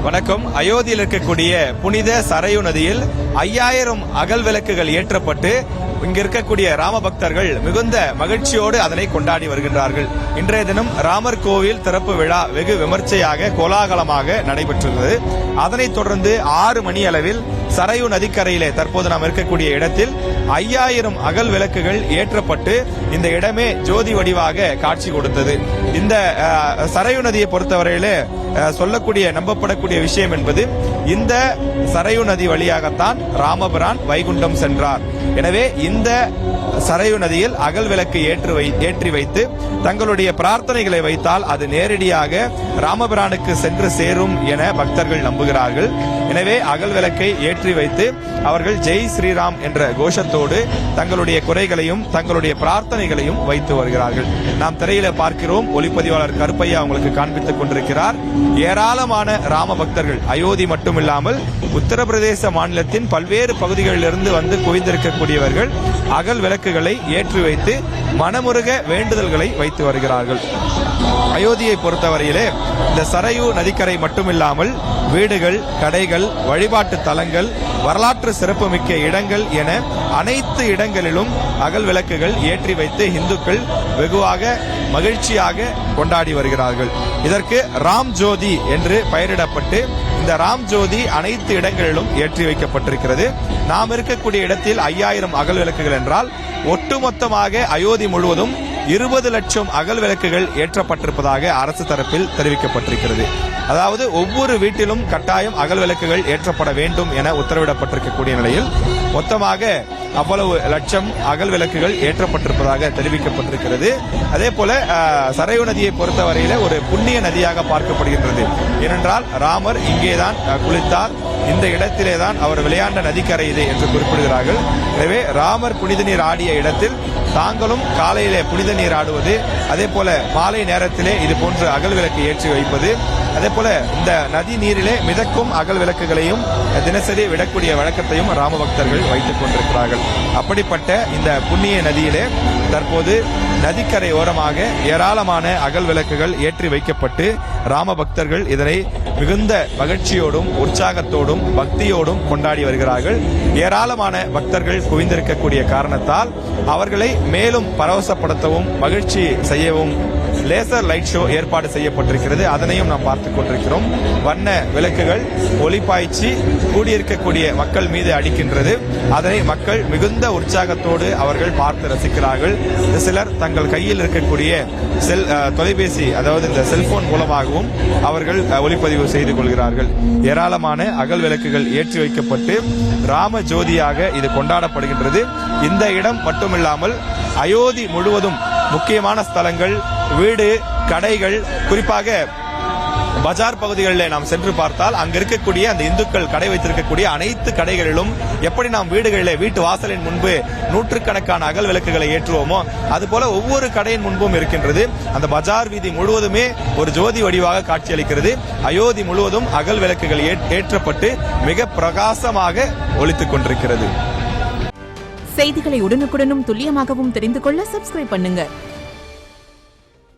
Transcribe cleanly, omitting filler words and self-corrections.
வணக்கம். அயோத்தியில் இருக்கக்கூடிய புனித சரையு நதியில் 5000 அகல் விளக்குகள் ஏற்றப்பட்டு இங்க இருக்கக்கூடிய ராம பக்தர்கள் மிகுந்த மகிழ்ச்சியோடு அதனை கொண்டாடி வருகின்றார்கள். இன்றைய தினம் ராமர் கோவில் திறப்பு விழா வெகு விமர்சையாக கோலாகலமாக நடைபெற்றுள்ளது. அதனைத் தொடர்ந்து 6 மணி அளவில் சரையு நதிக்கரையிலே தற்போது நாம் இருக்கக்கூடிய இடத்தில் 5000 அகல் விளக்குகள் ஏற்றப்பட்டு இந்த இடமே ஜோதி வடிவாக காட்சி கொடுத்தது. இந்த சரையு நதியை பொறுத்தவரையிலே சொல்லக்கூடிய நம்பப்படக்கூடிய விஷயம் என்பது இந்த சரையு நதி வழியாகத்தான் ராமபிரான் வைகுண்டம் சென்றார். எனவே இந்த சரையு நதியில் அகல் விளக்கு ஏற்றி வைத்து தங்களுடைய பிரார்த்தனைகளை வைத்தால் அது நேரடியாக ராமபிரானுக்கு சென்று சேரும் என பக்தர்கள் நம்புகிறார்கள். எனவே அகல் விளக்கை ஏற்றி வைத்து அவர்கள் ஜெய் ஸ்ரீராம் என்ற கோஷத்தோடு தங்களுடைய குறைகளையும் தங்களுடைய பிரார்த்தனைகளையும் வைத்து வருகிறார்கள். நாம் திரையில பார்க்கிறோம், ஒளிப்பதிவாளர் கருப்பையா உங்களுக்கு காண்பித்துக் கொண்டிருக்கிறார். ஏராளமான ராம பக்தர்கள் அயோத்தி மட்டுமில்லாமல் உத்தரப்பிரதேச மாநிலத்தின் பல்வேறு பகுதிகளிலிருந்து வந்து குவிந்திருக்கக்கூடியவர்கள் அகல் விளக்குகளை ஏற்றி வைத்து மனமுருக வேண்டுதல்களை வைத்து வருகிறார்கள். அயோத்தியை பொறுத்தவரையிலே இந்த சரையு நதிக்கரை மட்டுமில்லாமல் வீடுகள், கடைகள், வழிபாட்டு தலங்கள், வரலாற்று சிறப்புமிக்க இடங்கள் என அனைத்து இடங்களிலும் அகல் விளக்குகள் ஏற்றி வைத்து இந்துக்கள் வெகுவாக மகிழ்ச்சியாக கொண்டாடி வருகிறார்கள். இதற்கு ராம் ஜோதி என்று பெயரிடப்பட்டு இந்த ராம் ஜோதி அனைத்து இடங்களிலும் ஏற்றி வைக்கப்பட்டிருக்கிறது. நாம் இருக்கக்கூடிய இடத்தில் 5000 அகல் விளக்குகள் என்றால் ஒட்டுமொத்தமாக அயோத்தி முழுவதும் 20 லட்சம் அகல் விளக்குகள் ஏற்றப்பட்டிருப்பதாக அரசு தரப்பில் தெரிவிக்கப்பட்டிருக்கிறது. அதாவது ஒவ்வொரு வீட்டிலும் கட்டாயம் அகல் விளக்குகள் ஏற்றப்பட வேண்டும் என உத்தரவிடப்பட்டிருக்கக்கூடிய நிலையில் மொத்தமாக அவ்வளவு லட்சம் அகல் விளக்குகள் ஏற்றப்பட்டிருப்பதாக தெரிவிக்கப்பட்டிருக்கிறது. அதே போல சரையு நதியை பொறுத்தவரையில ஒரு புண்ணிய நதியாக பார்க்கப்படுகின்றது. ஏனென்றால் ராமர் இங்கேதான் குளித்தார், இந்த இடத்திலேதான் அவர் விளையாண்ட நதிக்கரை இது என்று குறிப்பிடுகிறார்கள். எனவே ராமர் புனித நீர் ஆடிய இடத்தில் தாங்களும் காலையிலே புனித நீர் ஆடுவது, அதே போல மாலை நேரத்திலே இது போன்ற அகல் விளக்கு ஏற்றி வைப்பது, அதே போல இந்த நதி நீரிலே மிதக்கும் அகல் விளக்குகளையும் தினசரி விடக்கூடிய வழக்கத்தையும் ராம பக்தர்கள் வைத்துக் கொண்டிருக்கிறார்கள். அப்படிப்பட்ட இந்த புண்ணிய நதியிலே தற்போது நதிக்கரை ஓரமாக ஏராளமான அகல் விளக்குகள் ஏற்றி வைக்கப்பட்டு ராம பக்தர்கள் இதனை மிகுந்த மகிழ்ச்சியோடும் உற்சாகத்தோடும் பக்தியோடும் கொண்டாடி வருகிறார்கள். ஏராளமான பக்தர்கள் குவிந்திருக்கக்கூடிய காரணத்தால் அவர்களை மேலும் பரவசப்படுத்தவும் மகிழ்ச்சி செய்யவும் லேசர் லைட் ஷோ ஏற்பாடு செய்யப்பட்டிருக்கிறது. அதனையும் நாம் பார்த்துக் கொண்டிருக்கிறோம். வண்ண விளக்குகள் ஒளிப்பாய்ச்சி கூடியிருக்கக்கூடிய மக்கள் மீது அடிக்கின்றது. அதனை மக்கள் மிகுந்த உற்சாகத்தோடு அவர்கள் பார்த்து ரசிக்கிறார்கள். சிலர் தங்கள் கையில் இருக்கக்கூடிய தொலைபேசி, அதாவது இந்த செல்போன் மூலமாகவும் அவர்கள் ஒளிப்பதிவு செய்து கொள்கிறார்கள். ஏராளமான அகல் விளக்குகள் ஏற்றி வைக்கப்பட்டு ராம ஜோதியாக இது கொண்டாடப்படுகின்றது. இந்த இடம் மட்டுமில்லாமல் அயோத்தி முழுவதும் முக்கியமான ஸ்தலங்கள், வீடு, கடைகள், குறிப்பாக பஜார் பகுதிகளில் நாம் சென்று பார்த்தால் அங்க இருக்கக்கூடிய அந்த இந்துக்கள் கடை வைத்திருக்கக்கூடிய அனைத்து கடைகளிலும் எப்படி நாம் வீடுகளிலே வீட்டு வாசலின் முன்பு நூற்றுக்கணக்கான அகல் விளக்குகளை ஏற்றுவோமோ அதுபோல ஒவ்வொரு கடையின் முன்பும் இருக்கின்றது. அந்த பஜார் வீதி முழுவதுமே ஒரு ஜோதி வடிவாக காட்சியளிக்கிறது. அயோத்தி முழுவதும் அகல் விளக்குகள் ஏற்றப்பட்டு மிக பிரகாசமாக ஒளித்துக் கொண்டிருக்கிறது. செய்திகளை உடனுக்குடனும் துல்லியமாகவும் தெரிந்து கொள்ள சப்ஸ்கிரைப் பண்ணுங்க.